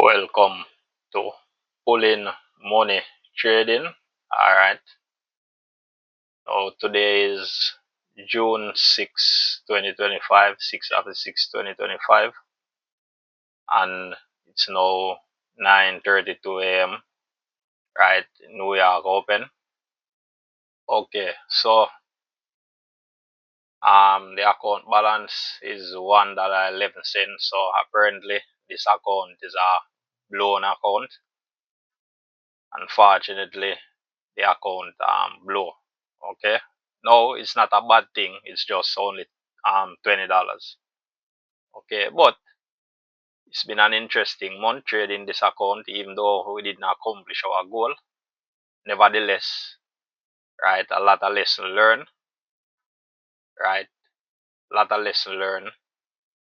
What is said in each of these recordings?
Welcome to Pulling Money Trading. Alright, so today is June 6, 2025, 6/6/2025, and it's now 9:32 a.m. right, New York open. Okay, so the account balance is $1.11. So apparently this account is a blown account. Unfortunately, the account blow. Okay, no, it's not a bad thing, it's just only $20. Okay, but it's been an interesting month trading this account, even though we didn't accomplish our goal. Nevertheless, right, a lot of lesson learned, right, a lot of lesson learned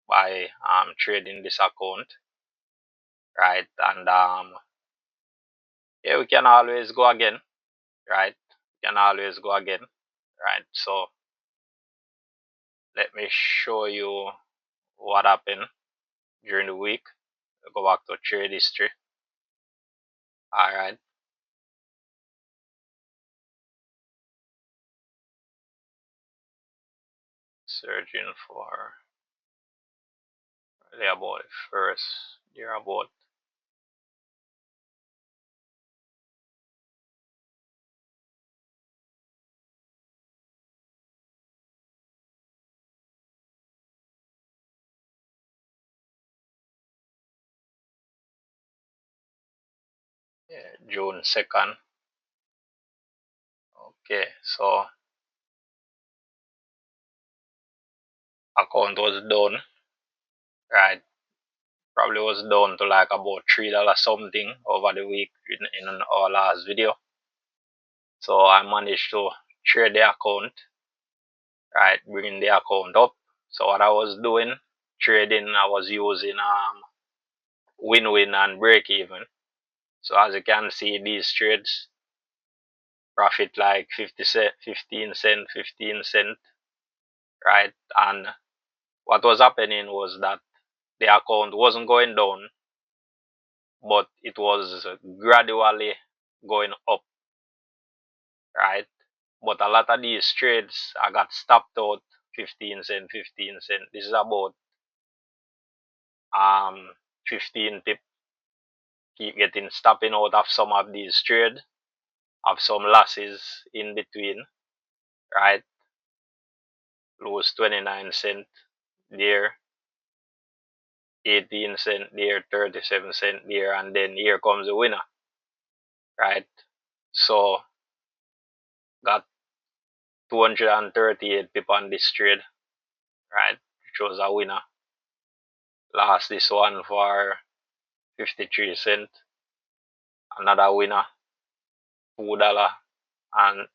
by trading this account, right, and yeah, we can always go again, right, we can always go again, right. So let me show you what happened during the week. Go back to trade history. Alright. Searching for really about the first year about June 2nd. Okay, so account was done, right? Probably was down to like about $3 something over the week in our last video. So I managed to trade the account, right? Bringing the account up. So what I was doing, trading, I was using win-win and break even. So as you can see, these trades profit like 50 cent, 15 cent, 15 cent, right? And what was happening was that the account wasn't going down, but it was gradually going up, right? But a lot of these trades I got stopped out 15 cent, 15 cent. This is about 15 pip. Keep getting stopping out of some of these trades, have some losses in between, right? Lose 29 cent there, 18 cent there, 37 cent there, and then here comes the winner, right? So got 238 pip on this trade, right? Which was a winner. Lost this one for 53 cent. Another winner, $2 and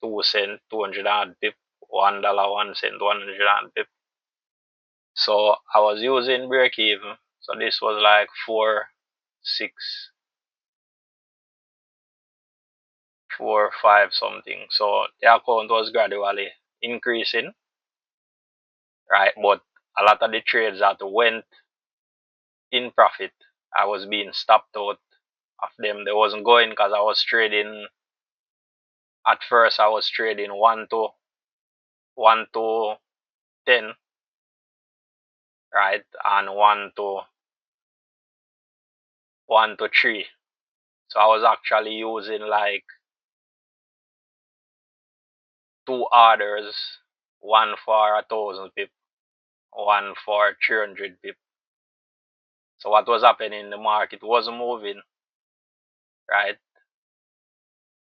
2 cent, 200 pip, $1, 1 cent, 100 pip. So I was using break even. So this was like 4, 6, 4, 5 something. So the account was gradually increasing, right? But a lot of the trades that went in profit, I was being stopped out of them. They wasn't going because I was trading. At first, I was trading 1 to 10, right, and 1 to 3. So I was actually using like 2 orders, one for 1,000 pip, one for 300 pip. So what was happening in the market wasn't moving, right?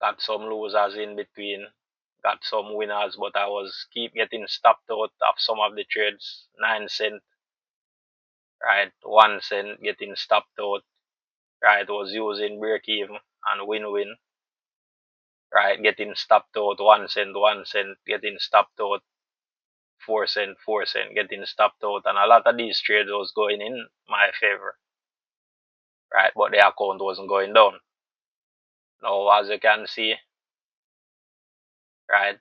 Got some losers in between, got some winners, but I was keep getting stopped out of some of the trades. 9 cent, right? 1 cent getting stopped out, right? Was using break even and win-win, right? Getting stopped out 1 cent, 1 cent, getting stopped out 4 cent, 4 cent, getting stopped out, and a lot of these trades was going in my favor, right? But the account wasn't going down. Now, as you can see, right,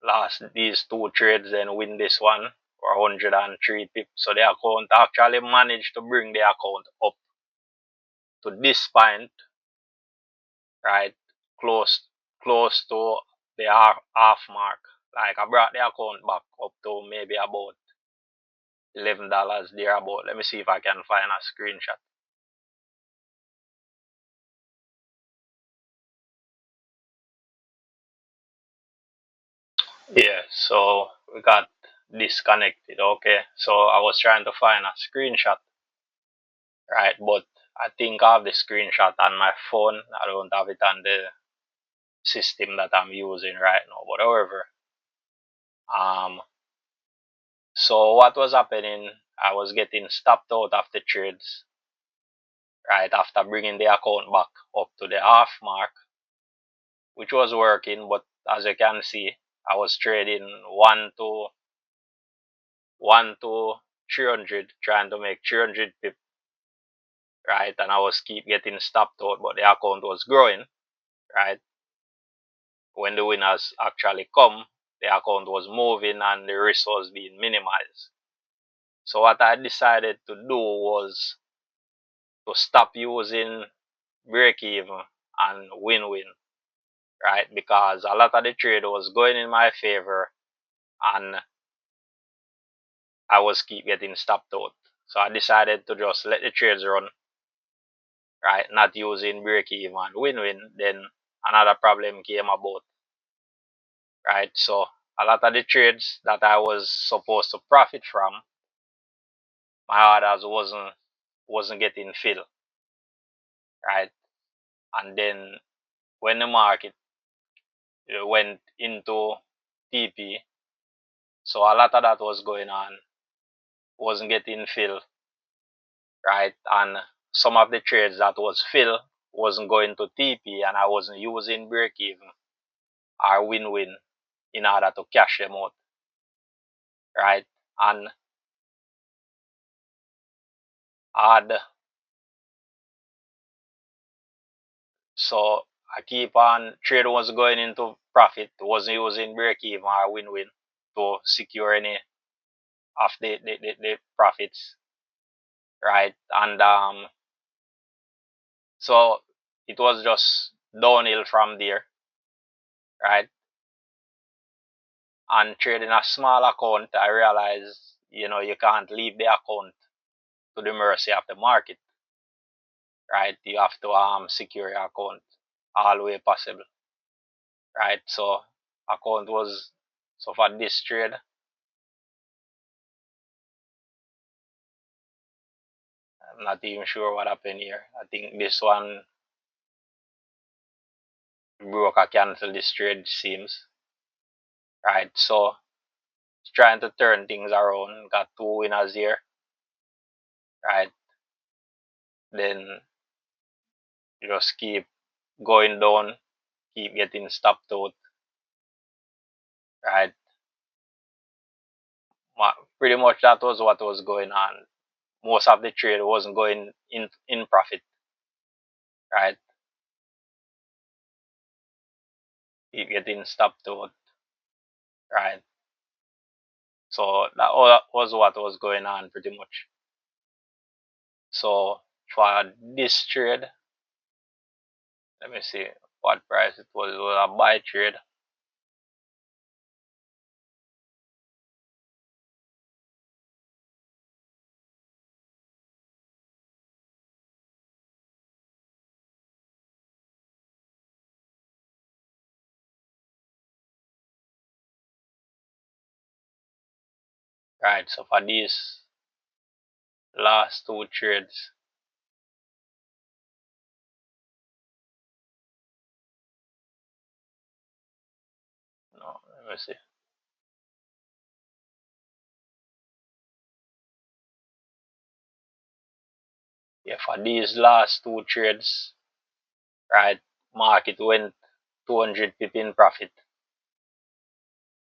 lost these 2 trades, then win this one, or 103 pips. So the account actually managed to bring the account up to this point, right? Close to the half mark. Like I brought the account back up to maybe about $11 there about. Let me see if I can find a screenshot. Yeah, so we got disconnected. Okay, so I was trying to find a screenshot, right? But I think I have the screenshot on my phone. I don't have it on the system that I'm using right now. But however, um, so what was happening? I was getting stopped out of the trades, right, after bringing the account back up to the half mark, which was working. But as you can see, I was trading one to 300, trying to make 300 pip, right? And I was keep getting stopped out, but the account was growing, right? When the winners actually come, the account was moving and the risk was being minimized. So what I decided to do was to stop using break even and win-win, right? Because a lot of the trade was going in my favor and I was keep getting stopped out. So I decided to just let the trades run, right? Not using break even win-win. Then another problem came about, right? So a lot of the trades that I was supposed to profit from, my orders wasn't getting filled, right? And then when the market went into TP, so a lot of that was going on, wasn't getting filled, right? And some of the trades that was filled wasn't going to TP, and I wasn't using break even or win-win in order to cash them out, right? And add, so I keep on trade was going into profit, wasn't using break even or win-win to secure any of the profits, right? And so it was just downhill from there, right? And trading a small account, I realized, you can't leave the account to the mercy of the market, right? You have to secure your account all the way possible, right? So account was, so for this trade, I'm not even sure what happened here. I think this one broker canceled this trade, seems, right? So trying to turn things around, got two winners here, right? Then you just keep going down, keep getting stopped out, right? Pretty much that was what was going on. Most of the trade wasn't going in profit, right? Keep getting stopped out, right? So that was what was going on pretty much. So for this trade, let me see what price it was. It was a buy trade. Right, so for these last two trades, no, let me see. Yeah, for these last two trades, right, market went 200 pip in profit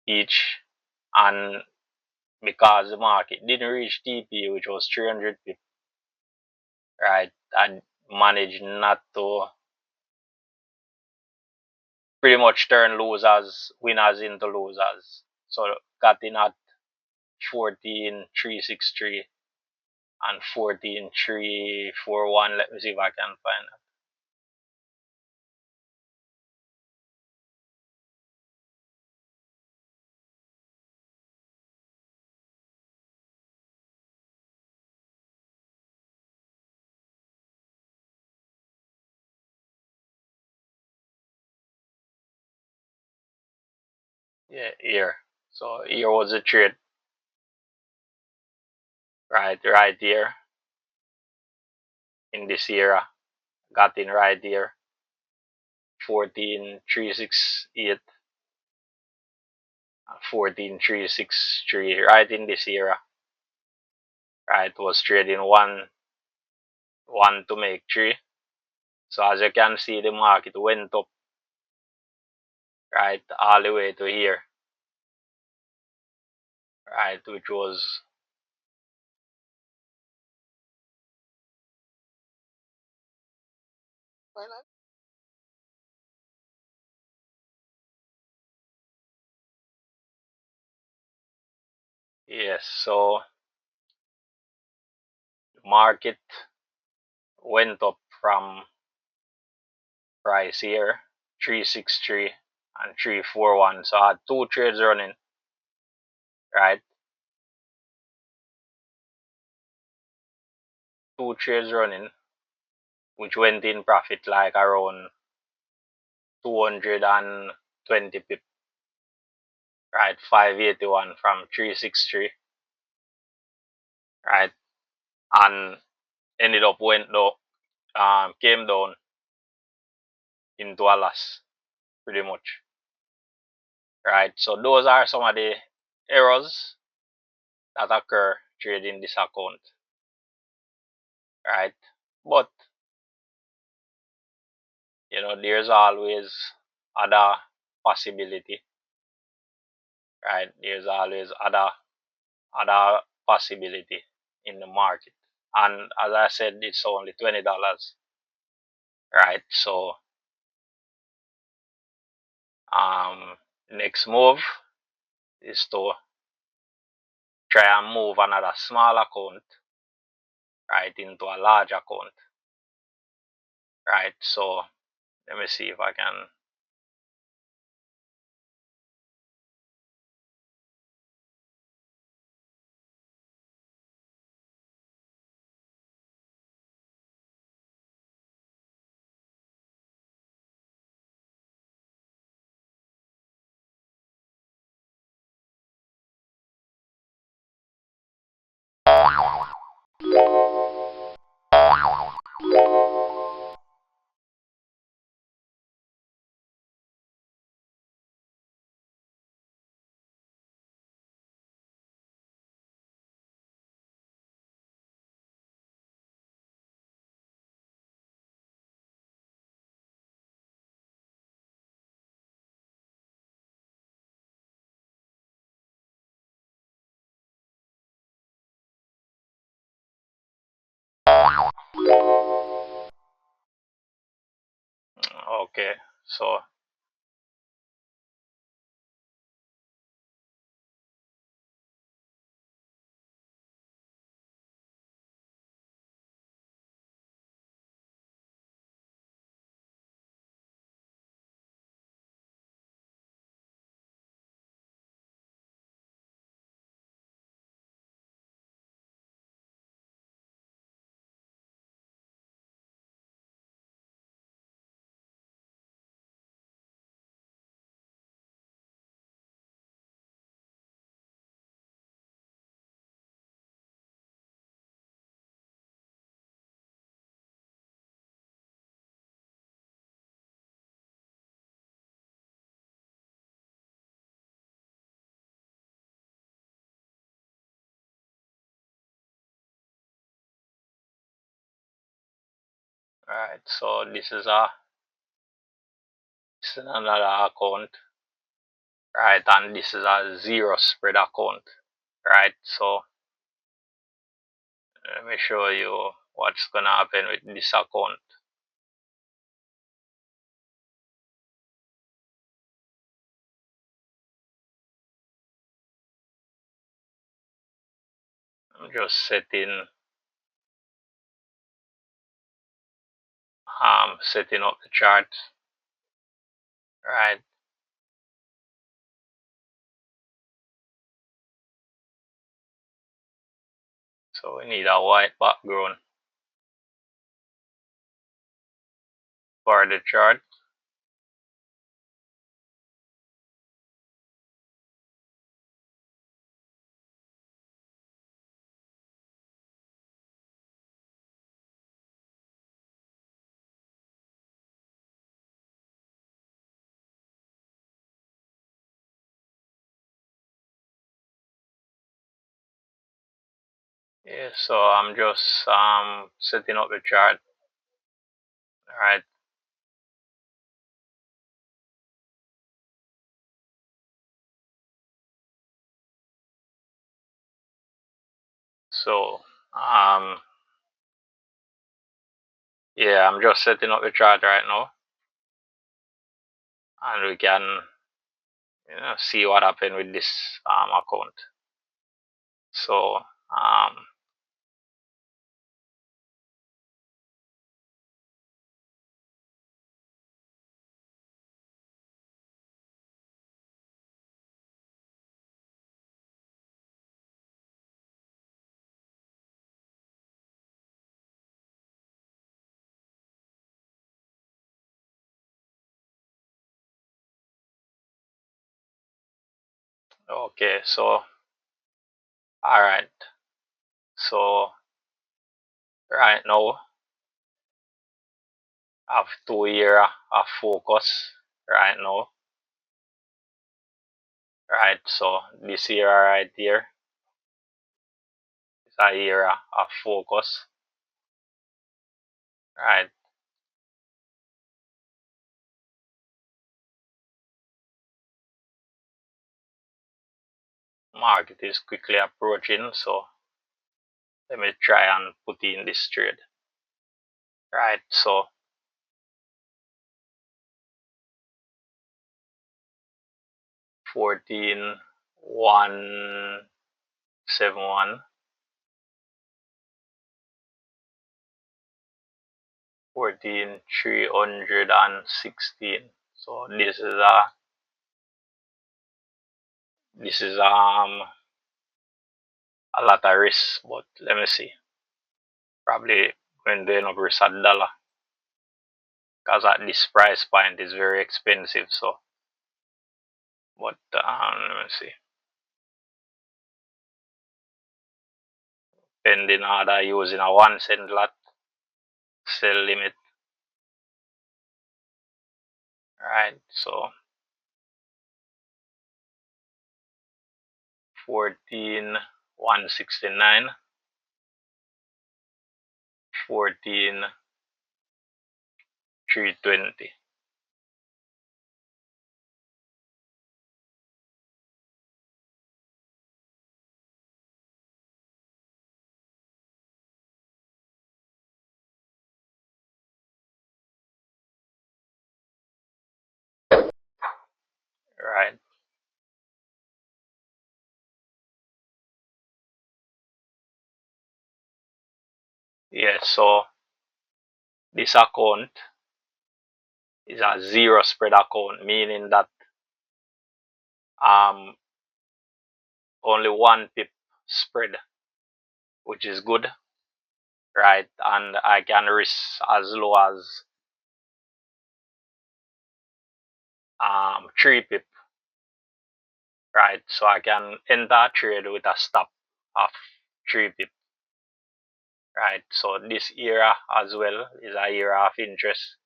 each, and because the market didn't reach TP, which was 300 pip, right, I managed not to pretty much turn losers, winners into losers. So got in at 14,363 and 14,341. Let me see if I can find it. Yeah, here. So here was the trade, right here in this era. Got in right here, 14,368, 14,363, right in this era. Right, was trading one to make three. So as you can see, the market went up, right, all the way to here, right, which was, yes. So the market went up from price here, 363 and 341. So I had two trades running, right? Two trades running, which went in profit like around 220 pip, right? 581 from 363, right? And ended up went down, came down into a loss pretty much, right? So those are some of the errors that occur trading this account, right? But there's always other possibility, right? There's always other possibility in the market, and as I said, it's only $20, right? So um next move is to try and move another small account, right, into a large account, right? So let me see if I can. Okay, so right, so this is another account, right, and this is a zero spread account, right? So let me show you what's gonna happen with this account. I'm just setting up the chart. Right. So we need a white background for the chart. Yeah, so I'm just setting up the chart. Alright. So yeah, I'm just setting up the chart right now, and we can see what happened with this account. So okay, so alright. So right now I have 2 year of focus right now. Right, so this year right here is a year of focus. Right. Market is quickly approaching, so let me try and put in this trade. Right, so 14,171, 14,316. So this is a lot of risk, but let me see. Probably going to end up risk $1 because at this price point is very expensive. So, but let me see. Pending order using a 1 cent lot sell limit. Right, so 14,169, 14,320. Right. Yeah, so this account is a zero spread account, meaning that um only 1 pip spread, which is good, right? And I can risk as low as 3 pip, right? So I can enter a trade with a stop of 3 pip, right? So this era as well is a era of interest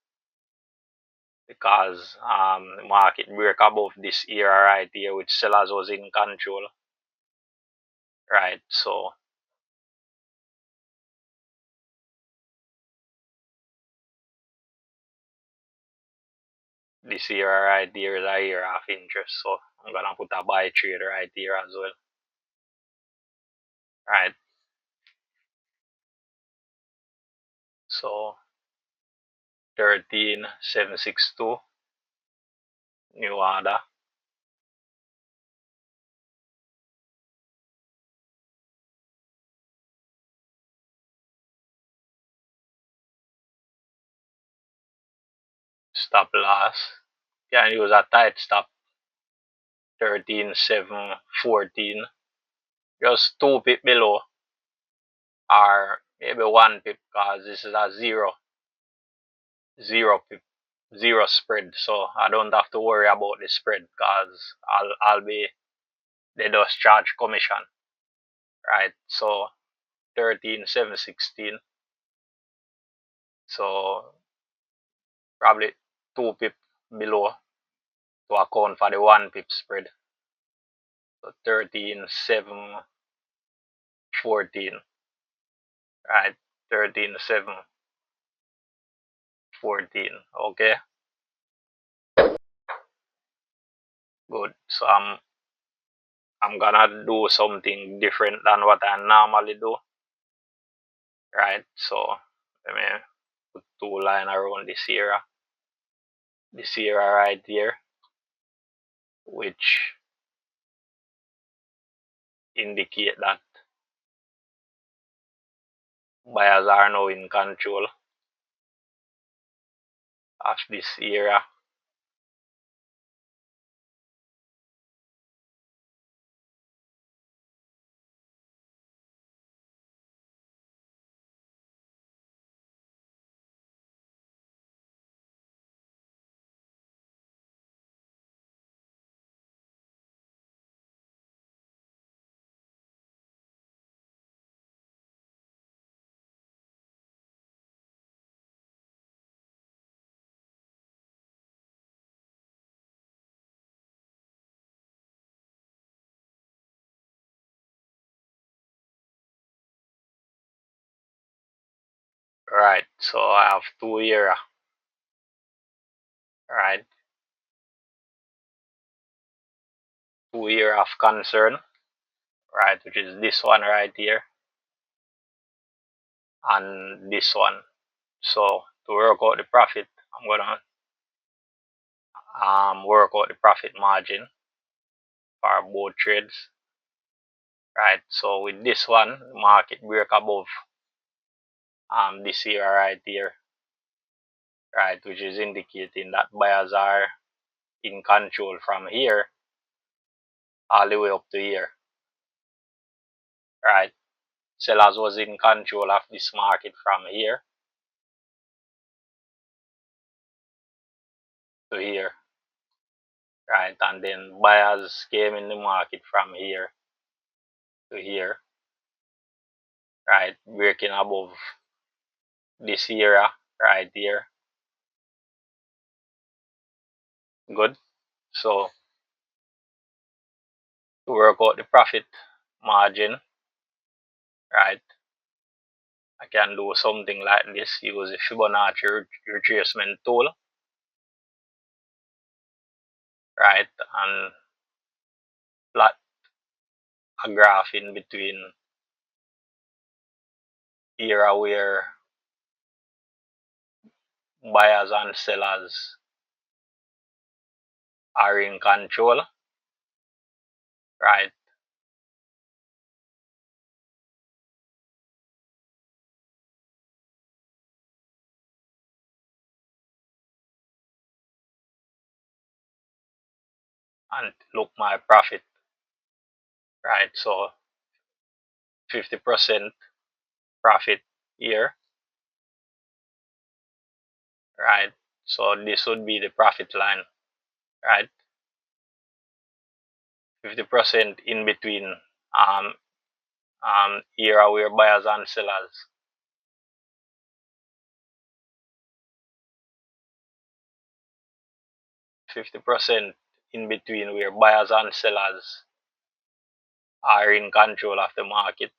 because the market break above this era right here, which sellers was in control, right? So this era right here is a era of interest, so I'm gonna put a buy trade right here as well, right? So 13,762 new order, stop loss. You can use a tight stop 13,714, just 2 pip below, or maybe 1 pip, because this is a zero pip, zero spread, so I don't have to worry about the spread, because they just charge commission, right? So 13,716, so probably 2 pip below to account for the 1 pip spread. So 13,714, right? 13,714. Okay, good. So I'm gonna do something different than what I normally do, right? So let me put 2 lines around this area right here, which indicate that buyers are now in control of this area. Right, so I have 2 area, right? 2 area of concern, right? Which is this one right here and this one. So to work out the profit, I'm gonna work out the profit margin for both trades, right? So with this one, the market break above this area right here, right? Which is indicating that buyers are in control from here all the way up to here, right? Sellers was in control of this market from here to here, right? And then buyers came in the market from here to here, right? Breaking above this area right here. Good. So to work out the profit margin, right, I can do something like this. Use the Fibonacci retracement tool, right, and plot a graph in between area where buyers and sellers are in control, right, and look my profit, right? So 50% profit here, right? So this would be the profit line, right? 50% in between um, area where buyers and sellers 50% in between where buyers and sellers are in control of the market,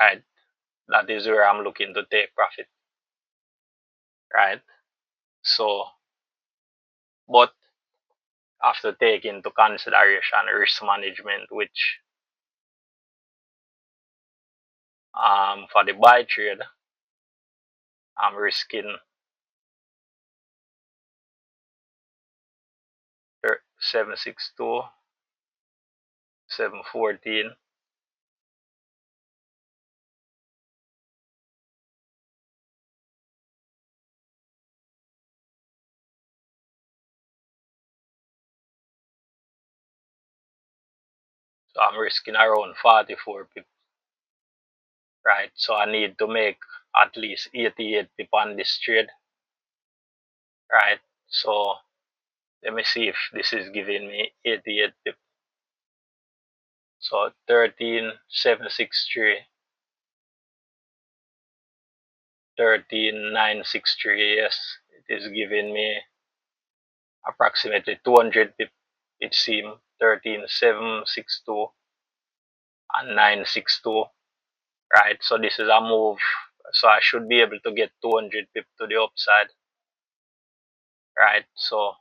right? That is where I'm looking to take profit, right? So, but after taking into consideration risk management, which for the buy trade, I'm risking 762, 714, So I'm risking around 44 pips, right? So I need to make at least 88 pip on this trade, right? So let me see if this is giving me 88 pip. So 13,763, 13,963, yes, it is giving me approximately 200 pip. It seems 13,762 and 962, right? So this is a move. So I should be able to get 200 pip to the upside, right? So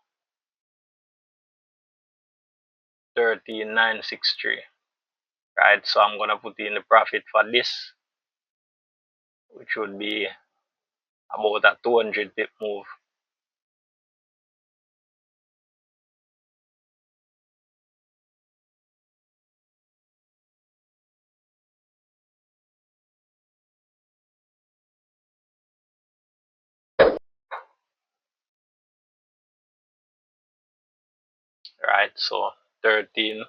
13,963, right? So I'm gonna put in the profit for this, which would be about a 200 pip move. Right? So 13,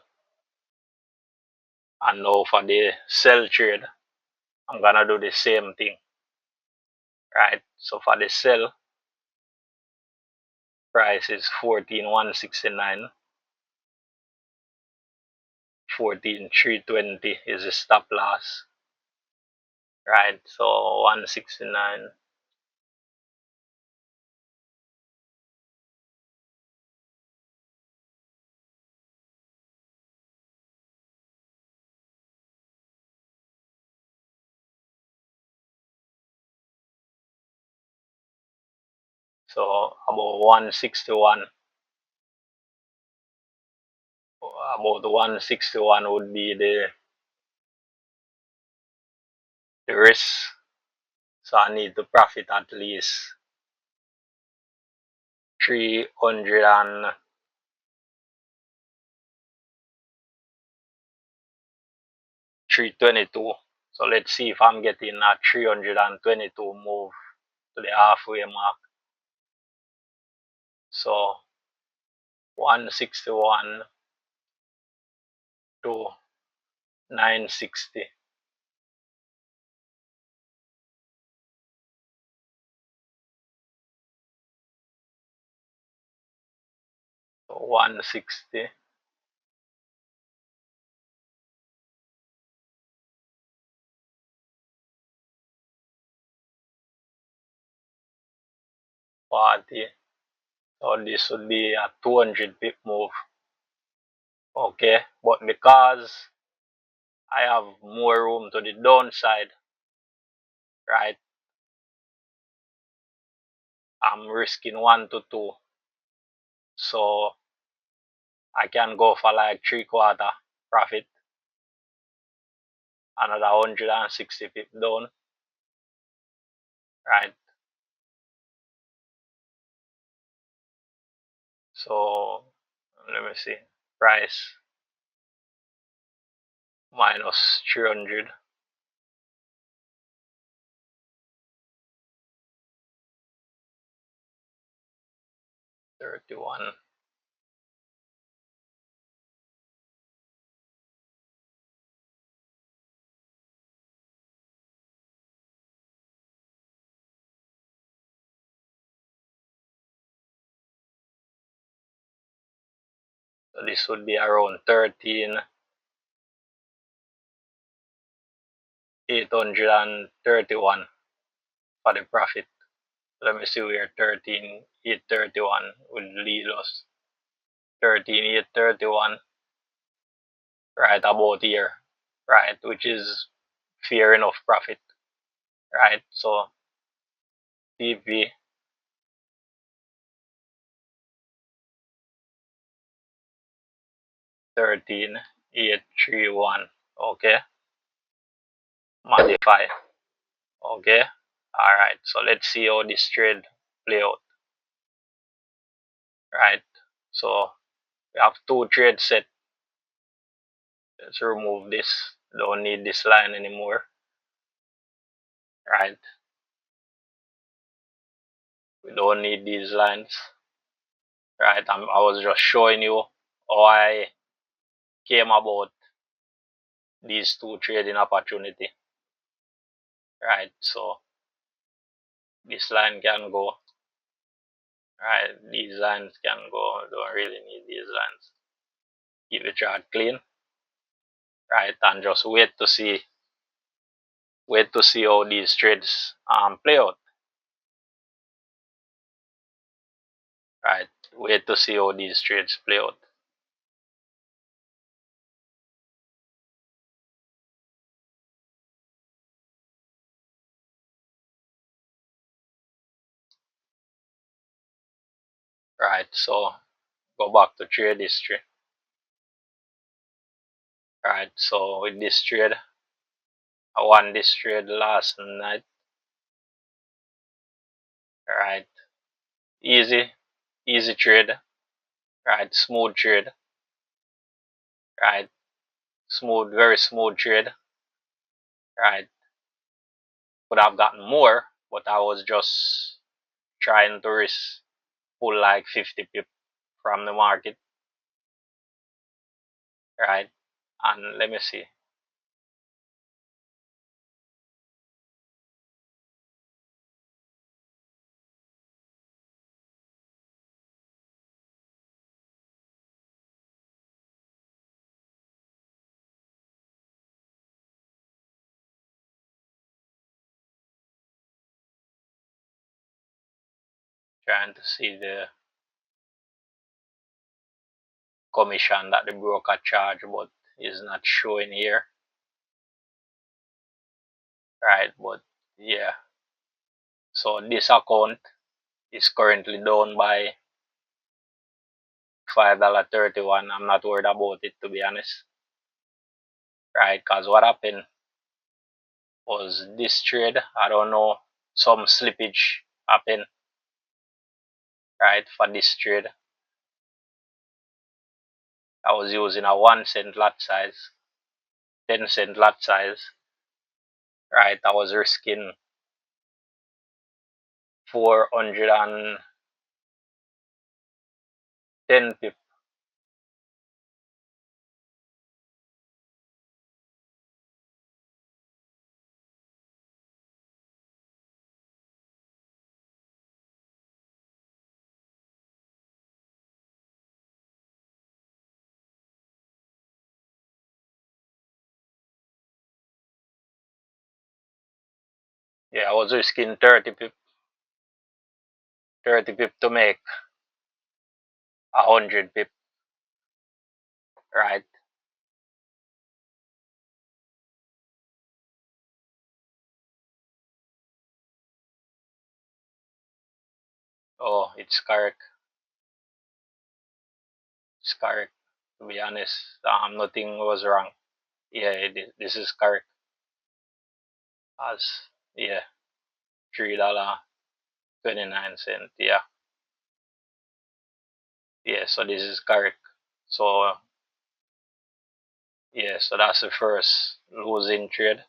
and now for the sell trade, I'm gonna do the same thing, right? So for the sell, price is 14,169, 14,320 is the stop loss, right? So 169, so about 161, about 161 would be the risk. So I need to profit at least 300 and 322. So let's see if I'm getting a 322 move to the halfway mark. So 161 to 960. So 160, 40. So this would be a 200 pip move. Okay, but because I have more room to the downside, right? I'm risking 1 to 2. So I can go for like 3/4 profit, another 160 pip down, right? So let me see. Price minus 300, 31. So this would be around 13,831 for the profit. Let me see where 13,831 will lead us. 13,831, right about here, right, which is fair enough profit, right? So PV 13,831. Okay, modify. Okay, all right. So let's see how this trade play out, right? So we have two trades set. Let's remove this. Don't need this line anymore, right? We don't need these lines, right? I was just showing you how I came about these two trading opportunity, right? So this line can go, right? These lines can go. Don't really need these lines. Keep the chart clean, right? And just wait to see how these trades play out, right? Wait to see how these trades play out. Right, so go back to trade history. Right, so with this trade, I won this trade last night. Right, easy trade. Right, smooth trade. Right, smooth, very smooth trade. Right, could have gotten more, but I was just trying to risk pull like 50 pip from the market. Right, and let me see. Trying to see the commission that the broker charge, but is not showing here. Right, but yeah. So this account is currently down by $5.31. I'm not worried about it, to be honest. Right, because what happened was this trade, I don't know, some slippage happened, right, for this trade. I was using a 1 cent lot size, 10 cent lot size, right. I was risking 410 pip. Yeah, I was risking 30 pip to make 100 pip, right. Oh, it's correct. It's correct. To be honest, nothing was wrong. Yeah, this is correct. As yeah, $3.29. Yeah, yeah. So this is correct. So yeah, so that's the first losing trade,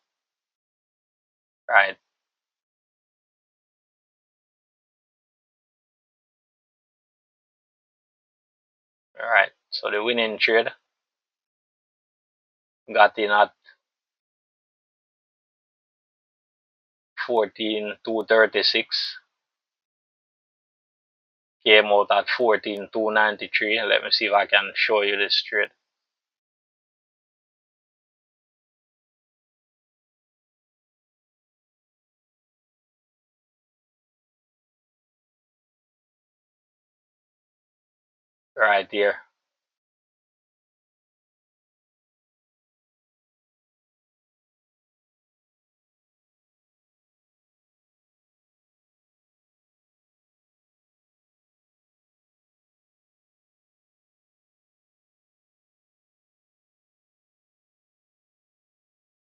right? All right. So the winning trade got in at 14,236, came out at 14,293. Let me see if I can show you this trade. Right here.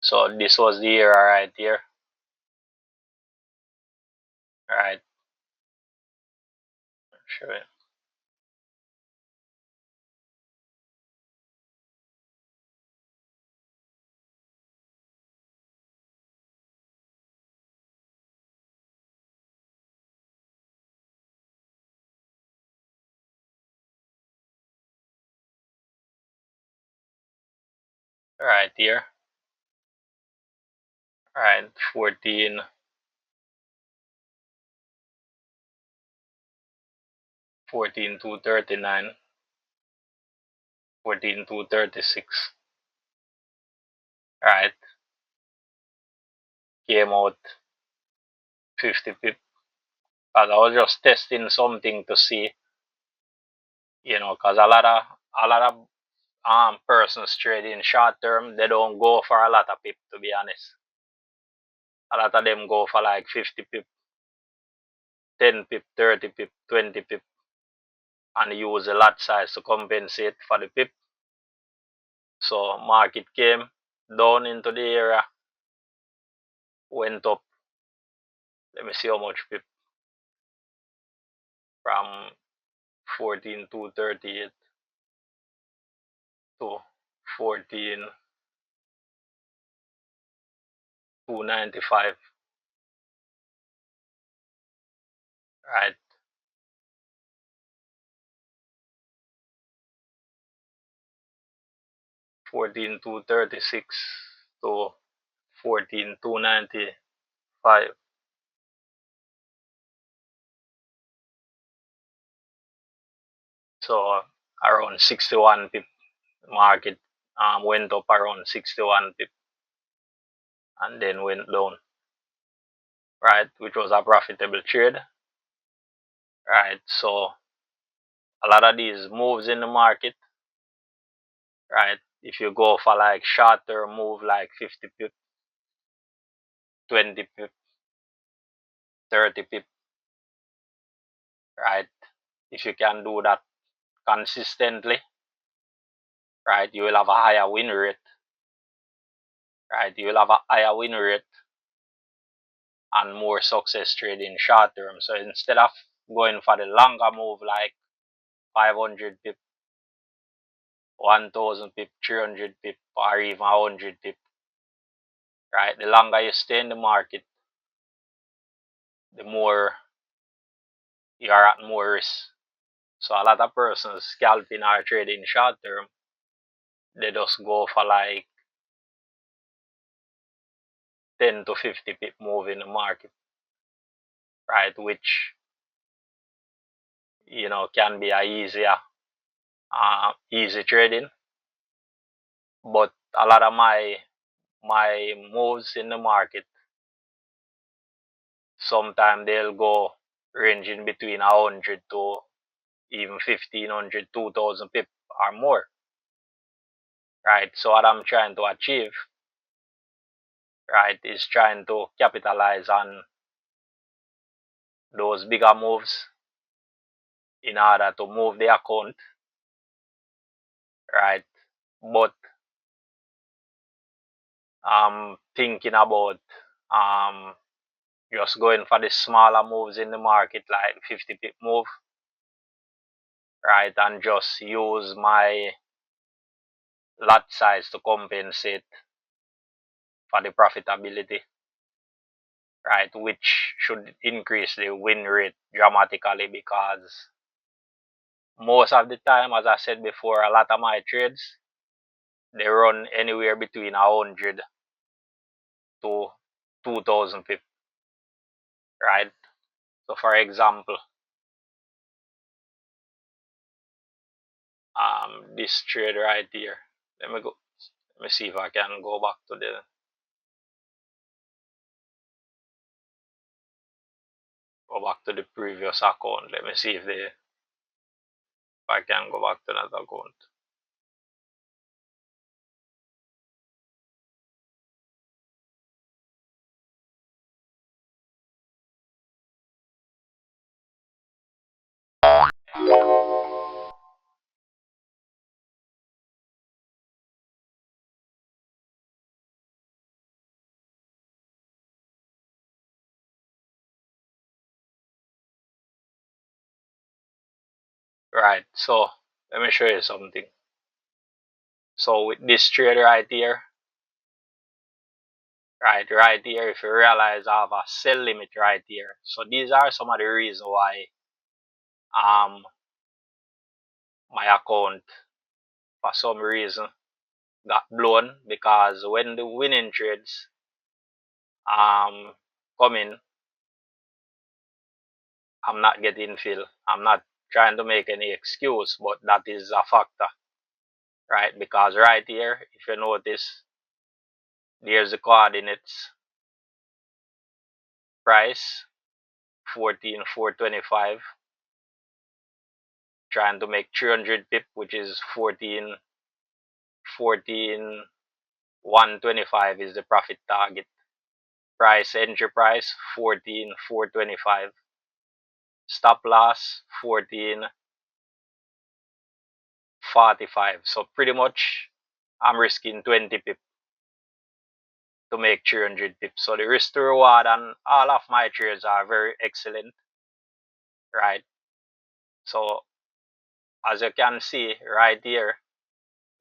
So this was the era right here. Right. Sure. Right here. Alright, 14 to 39, 14 to 36. Alright, came out 50 pip. Cause I was just testing something to see, cause a lot of persons trading short term, they don't go for a lot of pip, to be honest. A lot of them go for like 50 pip, 10 pip, 30 pip, 20 pip, and use the lot size to compensate for the pip. So market came down into the area, went up. Let me see how much pip from 14 to 38 to 14 to 95. Right, 14 to 36 to 14 to 95. So around 61 pip market went up around 61 pip and then went down, right, which was a profitable trade, right? So a lot of these moves in the market, right, if you go for like short term move like 50 pip, 20 pip, 30 pip, right, if you can do that consistently, right, you will have a higher win rate, right, you will have a higher win rate and more success trading short term. So instead of going for the longer move like 500 pip, 1000 pip, 300 pip, or even 100 pip, right? The longer you stay in the market, the more you are at more risk. So a lot of persons scalping or trading short term, they just go for like 10 to 50 pip move in the market, right? Which can be a easy trading. But a lot of my moves in the market, sometimes they'll go ranging between 100 to even 1500, 2000 pip or more, right? So what I'm trying to achieve, right, is trying to capitalize on those bigger moves in order to move the account, right? But I'm thinking about just going for the smaller moves in the market, like 50 pip move, right, and just use my lot size to compensate for the profitability, right, which should increase the win rate dramatically because most of the time, as I said before, a lot of my trades, they run anywhere between 100 to 2000 pip, right? So for example, this trade right here, let me see if I can go back to the previous account. Let me see if I can go back to that account. Right, so let me show you something. So with this trade right here, right here, if you realize I have a sell limit right here. So these are some of the reasons why um my account for some reason got blown, because when the winning trades, coming, I'm not getting fill. I'm not trying to make any excuse, but that is a factor, right? Because right here, if you notice, there's the coordinates price 14,425, trying to make 300 pip, which is 14,125 is the profit target. Price entry price 14,425. Stop loss 14,45. So pretty much I'm risking 20 pip to make 300 pips. So the risk to reward on all of my trades are very excellent, right? So as you can see right here,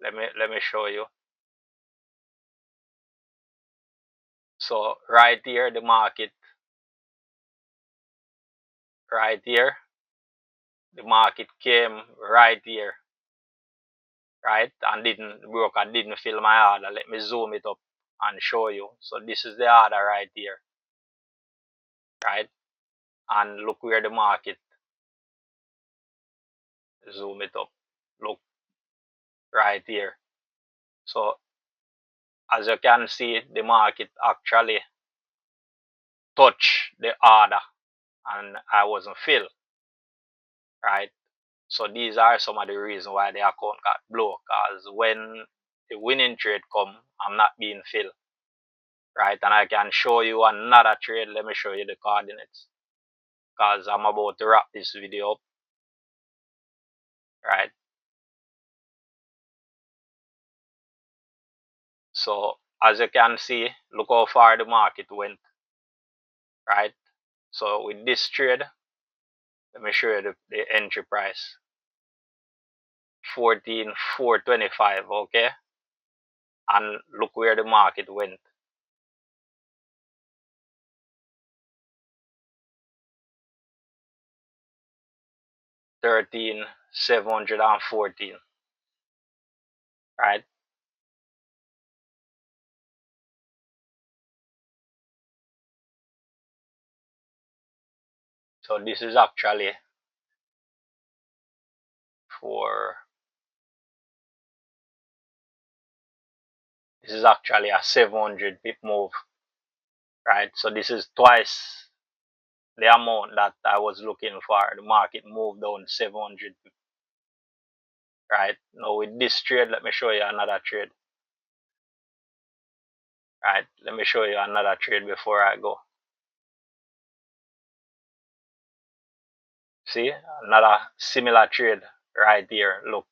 let me show you. So right here, the market, right here, the market came right here, right? And didn't, the broker didn't fill my order. Let me zoom it up and show you. So this is the order right here, right? And look where the market, zoom it up, look right here. So as you can see, the market actually touched the order and I wasn't filled, right? So these are some of the reasons why the account got blown, because when the winning trade come, I'm not being filled, right? And I can show you another trade. Let me show you the coordinates, because I'm about to wrap this video up, right? So as you can see, look how far the market went, right? So with this trade, let me show you the entry price, 14,425, okay? And look where the market went, 13,714, right? So this is actually for this is actually a 700 pip move, right? So this is twice the amount that I was looking for. The market moved down 700 pip, right? Now with this trade, let me show you another trade, right? Let me show you another trade before I go. See, another similar trade right here. Look,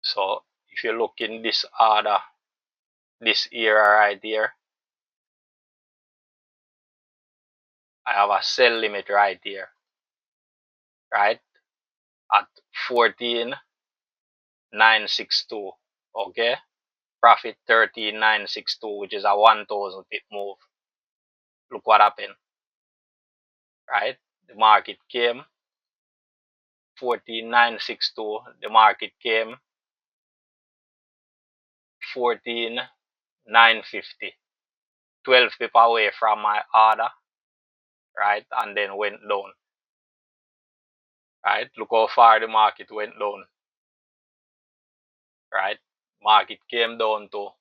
so if you look in this order, this era right here, I have a sell limit right here, right? At 14,962, okay? Profit 13,962, which is a 1,000 pip move. Look what happened, right? The market came 14,962. The market came 14,950. 12 pip away from my order, right? And then went down, right? Look how far the market went down, right? Market came down to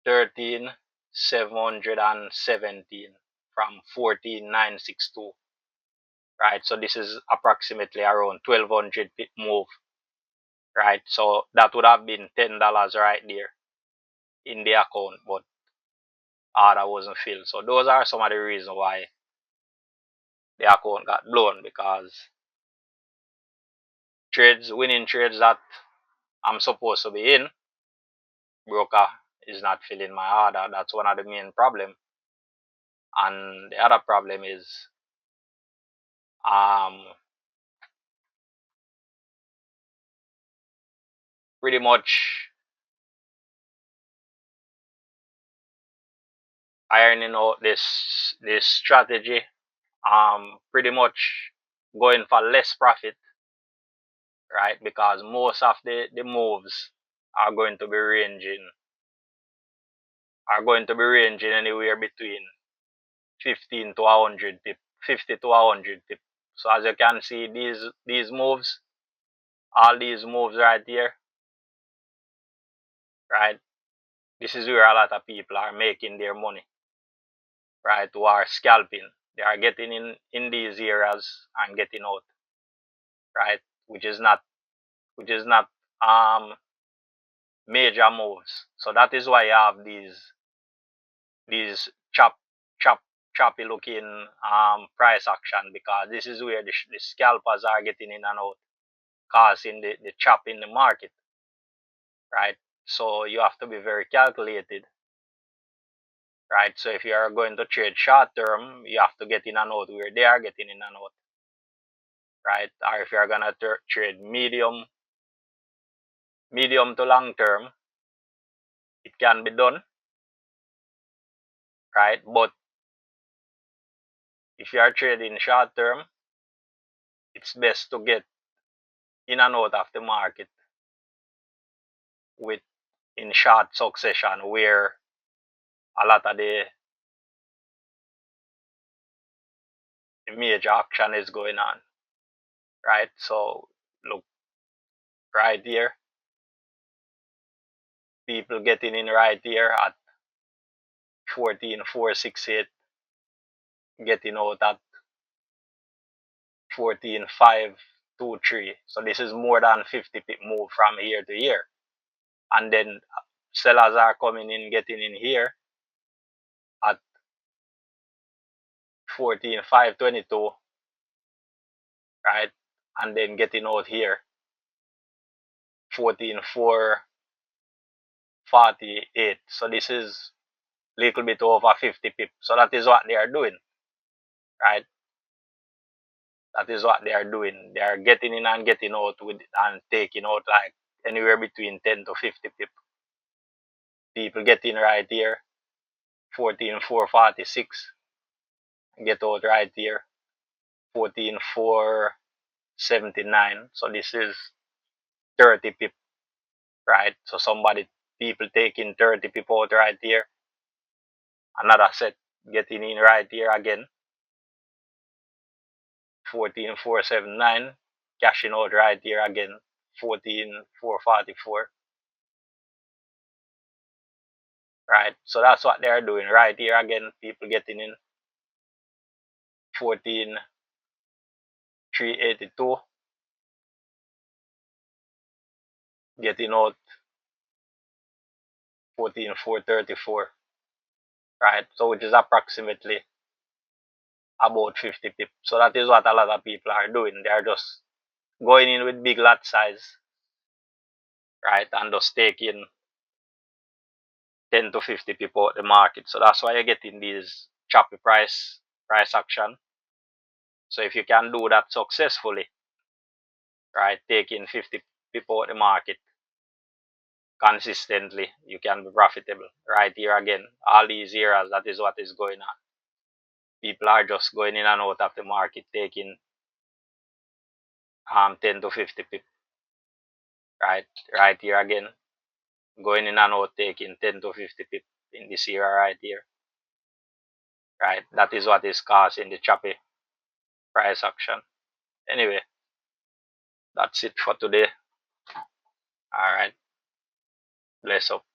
13,717 from 14,962, right? So this is approximately around 1,200 pip move, right? So that would have been $10 right there in the account, but order wasn't filled. So those are some of the reasons why the account got blown, because trades, winning trades that I'm supposed to be in, broker is not filling my order. That's one of the main problem. And the other problem is um pretty much ironing out this strategy, pretty much going for less profit, right? Because most of the moves are going to be ranging anywhere between 15 to 100 pip, 50 to 100 pip. So as you can see, these moves, all these moves right here, right? This is where a lot of people are making their money, right? Who are scalping. They are getting in these areas and getting out, right? Which is not major moves. So that is why you have these chop choppy looking price action, because this is where the scalpers are getting in and out, causing the chop in the market, right? So you have to be very calculated, right? So if you are going to trade short term, you have to get in and out where they are getting in and out, right? Or if you are gonna trade medium to long term, it can be done, right? But if you are trading short term, it's best to get in and out of the market with in short succession, where a lot of the major action is going on, right? So look right here, people getting in right here at 14,468, getting out at 14,523. So this is more than 50 pip move from here to here. And then sellers are coming in, getting in here at 14,522, right? And then getting out here 14,448. So this is a little bit over 50 pip. So that is what they are doing, right? That is what they are doing. They are getting in and getting out with and taking out like anywhere between 10 to 50 pip. People get in right here, 14,446. Get out right here, 14,479. So this is 30 pip, right? So people taking 30 pip out right here. Another set getting in right here again, 14,479. Cashing out right here again, 14,444. Right, so that's what they're doing right here again. People getting in 14,382, getting out 14,434. Right, so which is approximately about 50 pips. So that is what a lot of people are doing. They are just going in with big lot size, right, and just taking 10 to 50 people out the market. So that's why you're getting these choppy price action. So if you can do that successfully, right, taking 50 people out the market consistently, you can be profitable. Right here again, all these areas, that is what is going on. People are just going in and out of the market, taking 10 to 50 pip. Right here again, going in and out, taking 10 to 50 pip in this area right here. Right, that is what is causing the choppy price action. Anyway, that's it for today. All right, bless up.